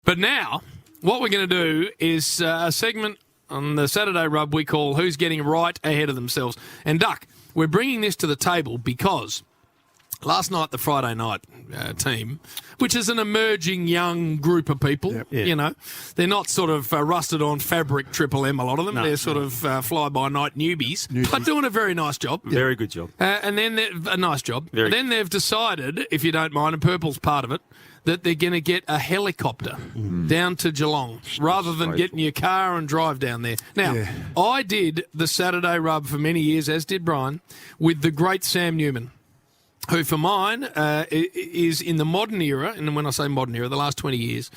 But now, what we're going to do is a segment on the Saturday Rub we call Who's Getting Right Ahead of Themselves. And, Duck, we're bringing this to the table because last night the Friday night team, which is an emerging young group of people, you know, they're not sort of rusted on fabric Triple M, a lot of them. They're sort of fly-by-night newbies, but doing a very nice job. Very good job. And then a nice job. Then they've decided, if you don't mind, and Purple's part of it, that they're going to get a helicopter down to Geelong rather than get in your car and drive down there. Now, I did the Saturday Rub for many years, as did Brian, with the great Sam Newman, who for mine is in the modern era, and when I say modern era, the last 20 years,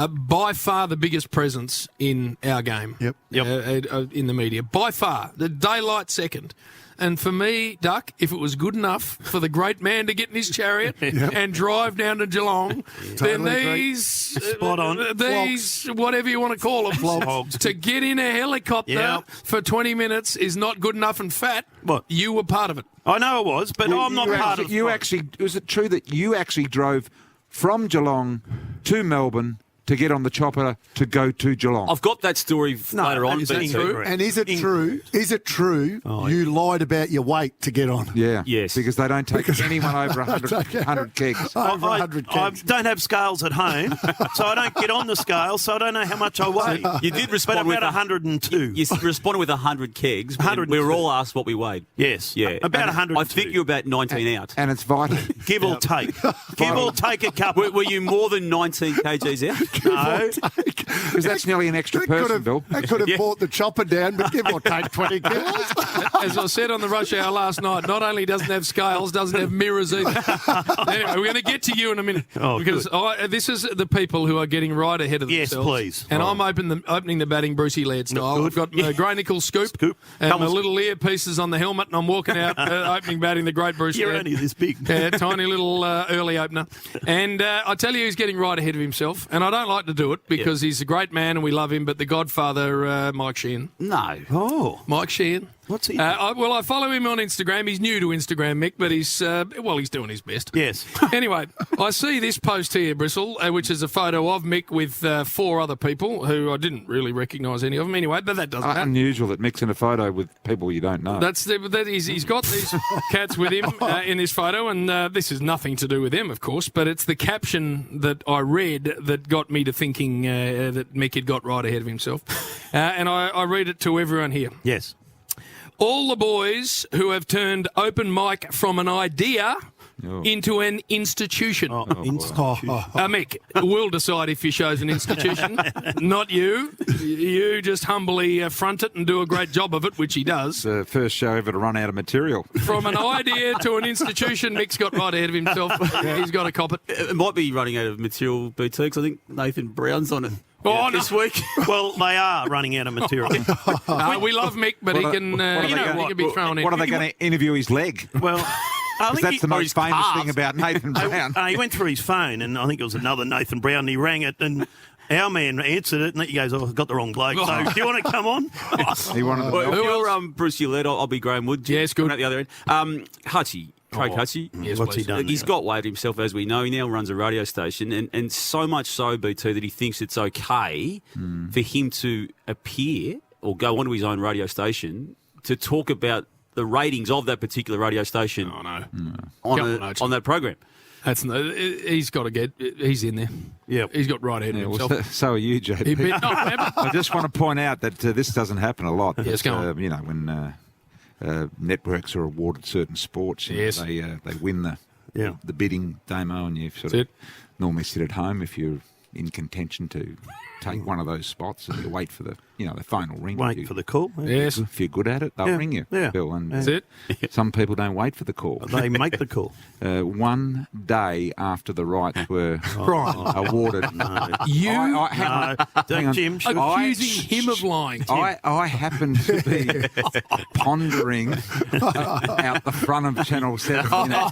by far the biggest presence in our game, in the media. By far, the daylight second. And for me, Duck, if it was good enough for the great man to get in his chariot and drive down to Geelong, then these, spot on, these whatever you want to call them, to get in a helicopter for 20 minutes is not good enough and fat. What? You were part of it. I know it was, but I'm not part of it. Was it true that you actually drove from Geelong to Melbourne to get on the chopper to go to Geelong? I've got that story later on. Is that true? And is it true? Is it true you lied about your weight to get on? Yeah. Yes. Because they don't take anyone over 100 kegs. Over 100 I kegs. don't have scales at home, so I don't get on the scale, so I don't know how much I weigh. You did respond but with about 102. You responded with 100 kegs. We were all asked what we weighed. Yes. Yeah. About And 102. I think you're about 19 out. And it's vital. Give or take. Give or take a couple. Were you more than 19 kgs out? No. Because that's nearly an extra person, Bill. They could have brought the chopper down, but give or take 20 kilos. As I said on the rush hour last night, not only doesn't have scales, doesn't have mirrors either. Anyway, we're going to get to you in a minute. Because this is the people who are getting right ahead of themselves. Yes, please. And I'm opening the batting Brucey Laird style. I've got my Grey Nickel scoop and my little earpieces on the helmet, and I'm walking out opening batting the great Bruce You're Laird. only this big. Tiny little early opener. And I tell you, he's getting right ahead of himself. And I don't like to do it because he's a great man and we love him, but the Godfather, Mike Sheehan. No. Oh. Mike Sheehan. What's he? I follow him on Instagram. He's new to Instagram, Mick, but he's doing his best. Yes. Anyway, I see this post here, Bristle, which is a photo of Mick with 4 other people who I didn't really recognise any of them anyway, but that doesn't matter. Unusual that Mick's in a photo with people you don't know. He's got these cats with him in this photo, and this is nothing to do with them, of course, but it's the caption that I read that got me to thinking that Mick had got right ahead of himself. And I read it to everyone here. Yes. All the boys who have turned open mic from an idea into an institution. Mick, we'll decide if your show's an institution, not you. You just humbly front it and do a great job of it, which he does. The first show ever to run out of material. From an idea to an institution, Mick's got right ahead of himself. He's got to cop it. It might be running out of material, BT, because I think Nathan Brown's on it. This week. Well, they are running out of material. We love Mick, but he can be thrown in. What are they going to interview his leg? Well, I think that's the most famous thing about Nathan Brown. He went through his phone, and I think it was another Nathan Brown, and he rang it, and our man answered it, and he goes, I've got the wrong bloke, so do you want to come on? He wanted to Well, if you're Bruce Laird, I'll be Graham Wood. Yes, good. At the other end. Hutchie. Craig Hutchie. Yes, What's he please. done? He's got weight himself, as we know. He now runs a radio station, and so much so, BT, that he thinks it's okay for him to appear or go onto his own radio station to talk about the ratings of that particular radio station on that program. He's got to get. He's in there. Yeah, he's got right ahead of himself. Well, so are you, JP. I just want to point out that this doesn't happen a lot. Yes, go on. You know, when networks are awarded certain sports, they win the bidding, Damo, and you sort of normally sit at home if you're in contention to take one of those spots, and you wait for the phone will ring. Wait for the call. Yes. If you're good at it, they'll ring you, Bill. And That's it. Some people don't wait for the call. They make the call. One day after the rights were awarded, You hang on. Jim, accusing him of lying. Tim. I happened to be pondering out the front of Channel 7 in a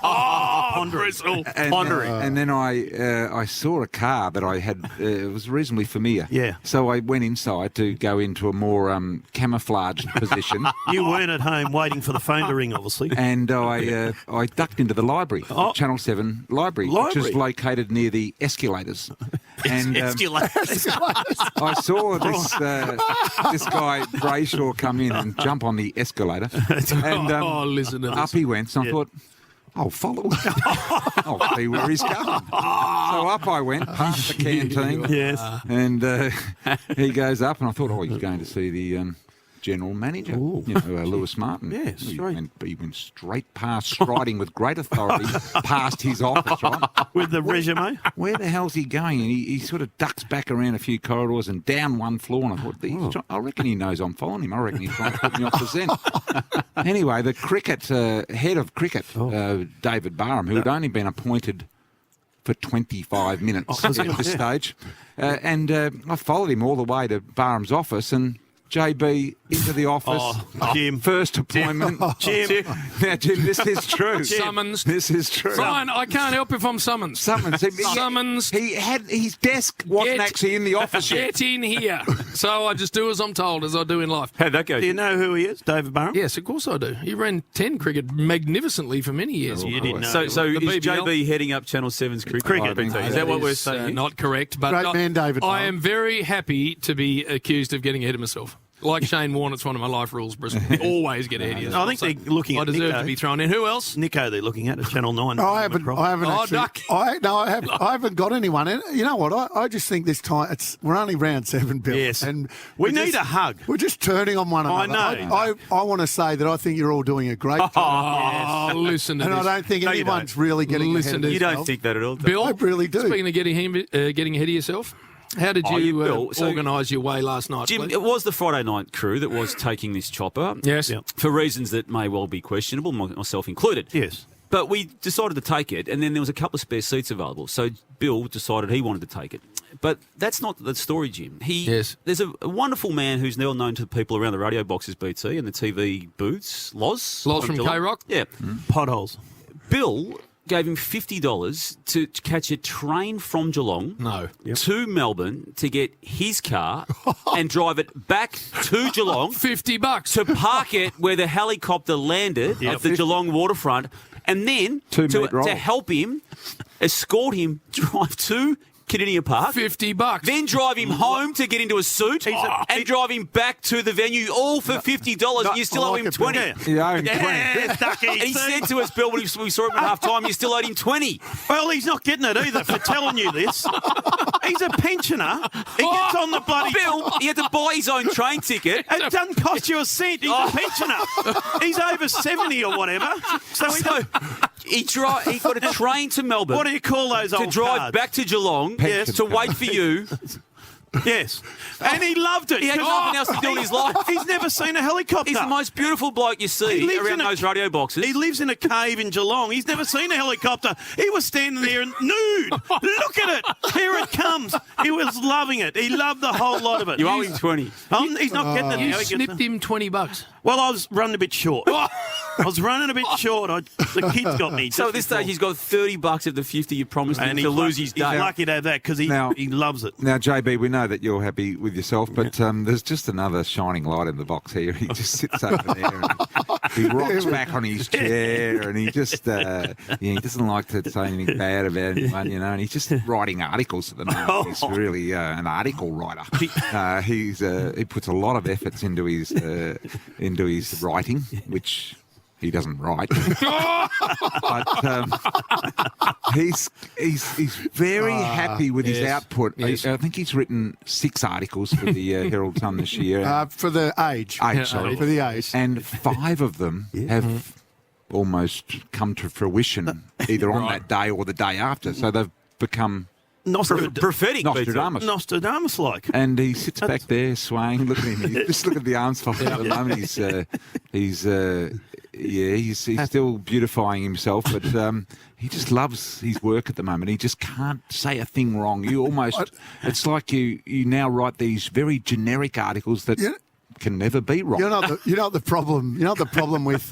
Bristol. And then I saw a car that I had. It was reasonably familiar. Yeah. So I went inside to go into a more camouflaged position. You weren't at home waiting for the phone to ring, obviously. And I ducked into the library, the Channel 7 library, which is located near the escalators. And I saw this guy Brayshaw come in and jump on the escalator, and listen to up this. he went. So I thought, I'll follow. I'll see where he's going. So up I went, past the canteen. Yes. And he goes up, and I thought, he's going to see the general manager, Lewis Martin. Yes, he right. went straight past, striding with great authority past his office, right? With the resume. Where the hell's he going? And he sort of ducks back around a few corridors and down one floor. And I thought, I reckon he knows I'm following him. I reckon he's trying to put me off the scent. Anyway, the head of cricket, David Barham, who had only been appointed for 25 minutes at this stage, and I followed him all the way to Barham's office, and JB into the office. Jim. First appointment. Jim. Now, Jim, this is true. Summons. This is true. Fine, I can't help if I'm summons. Summons. Summons. He had his desk wasn't actually in the office yet. Get in here. So I just do as I'm told, as I do in life. How'd that go? Do you know who he is, David Barham? Yes, of course I do. He ran 10 cricket magnificently for many years. You didn't know. So The is BBL? JB heading up Channel 7's cricket? Cricket. Is that what we're saying? Not correct. But Great man, David I Barham. am very happy to be accused of getting ahead of myself. Like Shane Warne, it's one of my life rules, Bristol. Always get ahead of yourself. I think they're looking I at deserve Nico. to be thrown in. Who else? Nico, they're looking at Channel 9. I haven't Oh, actually. Duck. I haven't got anyone. And you know what? I just think this time we're only round 7, Bill. Yes. And We we're need a hug. We're just turning on one I another. know. I want to say that I think you're all doing a great job. Oh, listen to And this. I don't think No, you anyone's don't. really getting Listen ahead to of You themselves. don't think that at all? Bill, I really do. Speaking of getting ahead of yourself, how did you Bill, so- organise your way last night? Jim, please? it was the Friday night crew that was taking this chopper. Yes. Yeah. For reasons that may well be questionable, myself included. Yes. But we decided to take it, and then there was a couple of spare seats available. So Bill decided he wanted to take it. But that's not the story, Jim. Yes. There's a wonderful man who's now known to the people around the radio boxes, BT, and the TV booths, Loz. from Geelong. K-Rock? Yeah. Potholes. Bill gave him $50 to catch a train from Geelong No. to Melbourne to get his car and drive it back to Geelong $50. to park it where the helicopter landed at the Geelong waterfront, and then 2 to metre roll. help him, escort him, drive to Kidinia Park. $50. Then drive him home to get into a suit and drive him back to the venue, all for $50. And you still I owe like him it, Bill. 20. You owe him 20. Yeah, Ducky. And he said to us, Bill, when we saw him at half time, you still owed him 20. Well, he's not getting it either for telling you this. He's a pensioner. He gets on the bloody... Bill, he had to buy his own train ticket. It doesn't cost you a cent. He's a pensioner. He's over 70 or whatever. So he He got a train to Melbourne what do you call those to old drive cards? back to Geelong Yes. to wait for you. Yes. And he loved it. He had nothing else to do in his life. He's never seen a helicopter. He's the most beautiful bloke you He see lives around in a- those radio boxes. He lives in a cave in Geelong. He's never seen a helicopter. He was standing there nude. Look at it. Here it comes. He was loving it. He loved the whole lot of it. You owe him 20. He's not getting it You now. He gets snipped him $20. Well, I was running a bit short. I was running a bit short. The kids got me. So just at this before. stage, he's got $30 of the 50 you promised him And to lose his he's day. lucky to have that because he loves it. Now, JB, we know that you're happy with yourself, but there's just another shining light in the box here. He just sits over there and he rocks back on his chair and he just, he doesn't like to say anything bad about anyone, and he's just writing articles at the moment. He's really an article writer. He puts a lot of efforts into his writing, which he doesn't write. But he's very happy with his output. Yes. I think he's written 6 articles for the Herald Sun this year. For the age. 8, sorry. For the age. And 5 of them have almost come to fruition either on that day or the day after. So they've become Prophetic. Nostradamus. Nostradamus-like. And he sits back there swaying. Look at him. Just look at the arms folded at the moment. He's still beautifying himself, but he just loves his work at the moment. He just can't say a thing wrong. It's like you now write these very generic articles that can never be wrong. You know the problem. You know the problem with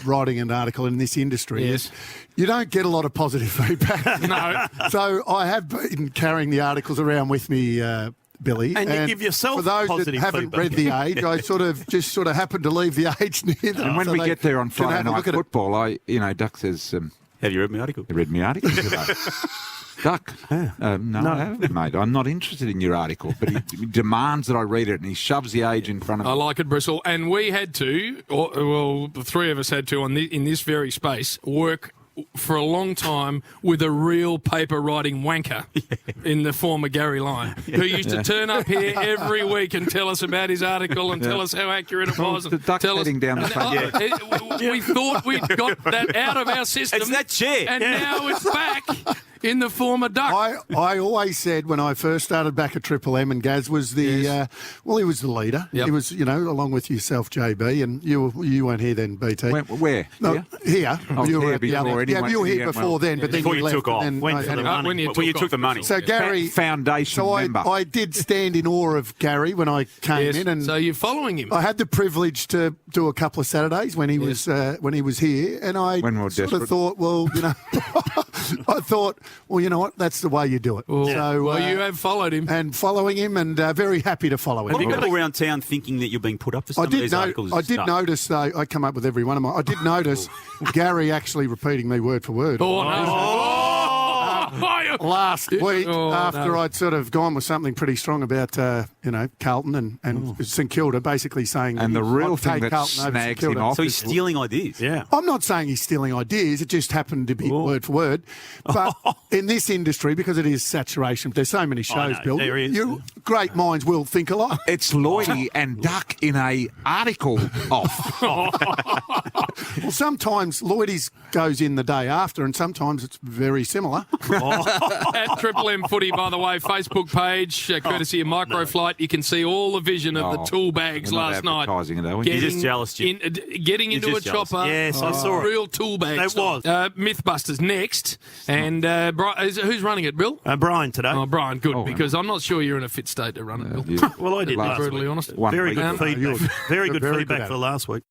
writing an article in this industry is you don't get a lot of positive feedback. No. So I have been carrying the articles around with me, Billy. And you give yourself for those that positive haven't feedback. read The Age, I sort of happened to leave The Age near them. And when so we they get there on can Friday have a Night look at it. Football, Duck says, Have you read my article? "You read my article today." Duck, no, I haven't, mate. I'm not interested in your article, but he demands that I read it, and he shoves The Age in front of I me. like it, Bristol. And we had to, the three of us had to, in this very space, work for a long time with a real paper writing wanker in the form of Gary Lyon, who used to turn up here every week and tell us about his article and tell us how accurate it was. The Duck tell us, heading down the front. we thought we'd got that out of our system. It's that chair. And now it's back in the form of Duck. I always said when I first started back at Triple M, and Gaz was the he was the leader. Yep. He was, along with yourself, JB, and you weren't here then, BT. Where? No, here. Oh, you were here at the before other. anyone- Yeah, you were here yeah, before well, then, but then Before you left. took off. and then- Went for the money. When you When you took took the off, money. So Gary, Foundation so member. I did stand in awe of Gary when I came Yes. in, and So you're following him. I had the privilege to do a couple of Saturdays when he was here, and I When we were sort of desperate. thought, I thought, well, you know what, that's the way you do it. So, you have followed him. and following him, and very happy to follow him. Have you got around town thinking that you're being put up for some I of did, these articles? I did Stuff? notice, though, I come up with every one of mine. I did notice Gary actually repeating me word for word. Oh, no. Last week, Oh, after no. I'd sort of gone with something pretty strong about, Carlton and St Kilda, basically saying that And the he'd real like to thing take that Carlton over St snags him Kilda. off So he's stealing ideas. Yeah. I'm not saying he's stealing ideas. It just happened to be word for word. But in this industry, because it is saturation, there's so many shows, know, Bill. there is. Great minds will think alike. It's Lloydie and Duck in a article off. Well, sometimes Lloydie's goes in the day after, and sometimes it's very similar. At Triple M Footy, by the way, Facebook page, courtesy of Microflight. You can see all the vision of the tool bags we're not last night. advertising it, are we? You're just jealous, Jim. Getting You're into a just jealous. chopper. Yes, I saw it. Real tool bags. It was. Mythbusters next. And who's running it, Bill? Brian today. Oh, Brian, good, Oh, because I'm not sure you're in a fit state to run it, Bill. You- Well, I did last last Brutally week. honest. One Very week. good feedback. Very good Very good feedback at for it. last week.